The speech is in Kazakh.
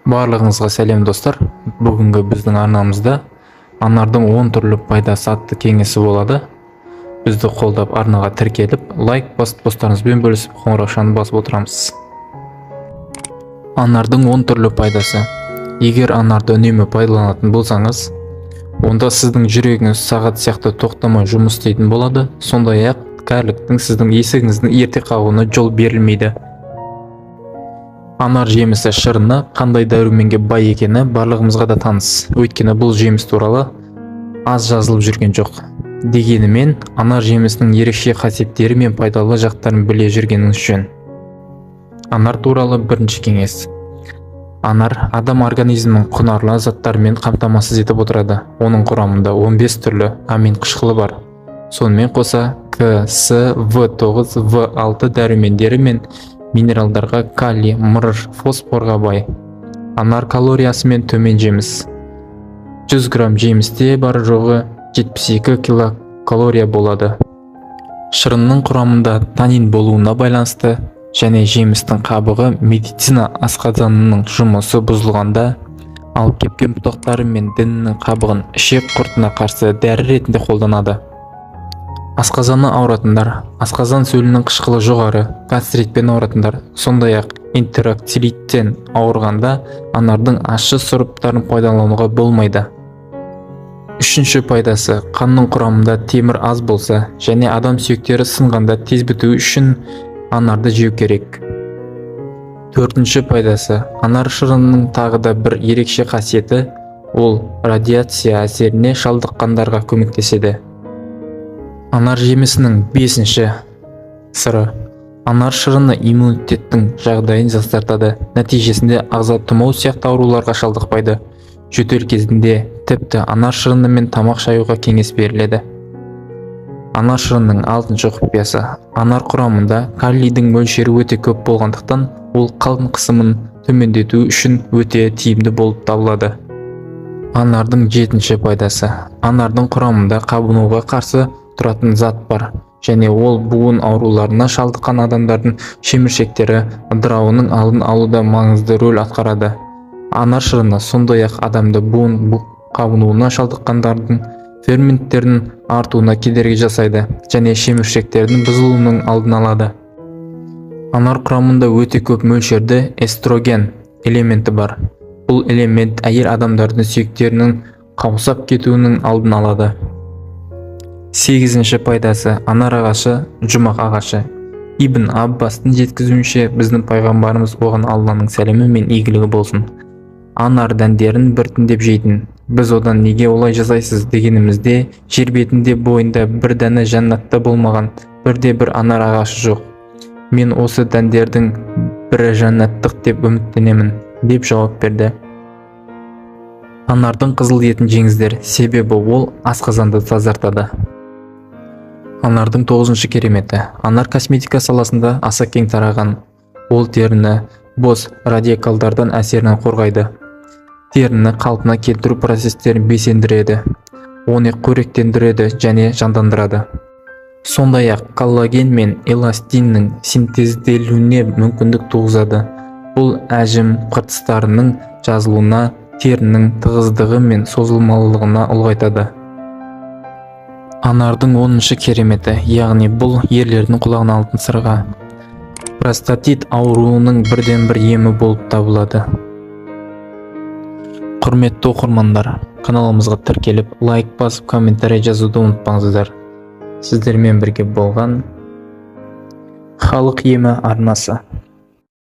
Барлығыңызға сәлем достар. Бүгінгі біздің арнамызда анардың 10 түрлі пайдасы атты кеңесі болады. Бізді қолдап арнаға тіркеліп, лайк басып, достарыңызбен бөлісіп, қоңыраушаны басып отырамыз. Анардың 10 түрлі пайдасы. Егер анарды үнемі пайдаланатын болсаңыз, онда сіздің жүрегіңіз сағат сияқты тоқтамай жұмыс істейтін болады. Сондай-ақ кәріліктің сіздің есігіңіздің ерте қағуына жол берілмейді. Анар жемісі шырыны қандай дәруменге бай екені барлығымызға да таныс. Өйткені бұл жеміс туралы аз жазылып жүрген жоқ. Дегенімен, анар жемісінің ерекше қасиеттері мен пайдалы жақтарын біле жүргеніңіз жөн. Анар туралы бірінші кеңес. Анар адам организмінің құнарлы заттарымен қамтамасыз етіп отырады. Оның құрамында 15 түрлі амин қышқылы бар. Сонымен қоса К, С, В9, В6 дәрумендері мен минералдарға калий, мырыш, фосфорға бай. Анар калориясымен төмен жеміс. 100 грамм жемісте бары жоғы 72 килокалория болады. Шырынның құрамында танин болуына байланысты және жемістің қабығы медицина асқазанының жұмысы бұзылғанда, ал кепкен бұтақтары мен дінінің қабығын ішек құртына қарсы дәрі ретінде қолданады. Асқазаны ауыратындар, асқазан сөлінің қышқылы жоғары, гастритпен ауыратындар, сондай-ақ энтероцелиттен ауырғанда анардың ащы сұрыптарын пайдалануға болмайды. Үшінші пайдасы. Қанның құрамында темір аз болса және адам сүйектері сынғанда тез біту үшін анарды жеу керек. Төртінші пайдасы. Анар шырынының тағы да бір ерекше қасиеті, ол радиация әсеріне шалдыққандарға көмектеседі. Анар жемісінің бесінші сыры. Анар шырыны иммунитеттің жағдайын жақсартады. Нәтижесінде ағза тұмау сияқты ауруларға шалдықпайды. Жөтел кезінде тіпті анар шырыны мен тамақ шаюға кеңес беріледі. Анар шырынының алтыншы құпиясы. Анар құрамында калийдің мөлшері өте көп болғандықтан, ол қан қысымын төмендету үшін өте тиімді болып табылады. Анардың жетінші пайдасы. Анардың құрамында қабынуға қарсы тұратын зат бар, және ол буын ауруларына шалдыққан адамдардың шеміршектері ыдырауының алдын алуда маңызды рөл атқарады. Анар шырыны сондай-ақ адамды буын қабынуына шалдыққандардың ферменттерінің артуына кедергі жасайды және шеміршектердің бұзылуының алдын алады. Анар құрамында өте көп мөлшерде эстроген элементі бар. Бұл элемент әйел адамдардың сүйектерінің қаусап кетуінің алдын алады. Сегізінші пайдасы. Анар ағашы жұмақ ағашы. Ибн Аббастың жеткізуінше, біздің пайғамбарымыз оған Алланың сәлемі мен игілігі болсын, анар дәндерін біртіндеп жейтін. Біз одан неге олай жасайсыз дегенімізде, жер бетінде бойында бір дәні жәннатта болмаған бірде бір анар ағашы жоқ. Мен осы дәндердің бірі жәннаттық деп үміттенемін, деп жауап берді. Анардың қызыл етін жеңіздер, себебі ол асқазанды тазартады. Анардың 9-шы кереметі. Анар косметика саласында аса кең тараған. Ол теріні бос радикалдардан әсерінен қорғайды. Теріні қалпына келтіру процестерін белсендіреді. Оны қоректендіреді және жандандырады. Сондай-ақ коллаген мен эластиннің синтезделуіне мүмкіндік туғызады. Бұл әжім қыртыстарының жазылуына, терінің тығыздығы мен созылмалылығына ұлғайтады. Анардың 10-шы кереметі, яғни бұл ерлердің құлағына алтын сырға. Простатит ауруының бірден бір емі болып табылады. Құрметті оқырмандар, каналымызға тіркеліп, лайк басып, комментарий жазуды ұмытпаңыздар. Сіздермен бірге болған Халық емі арнасы.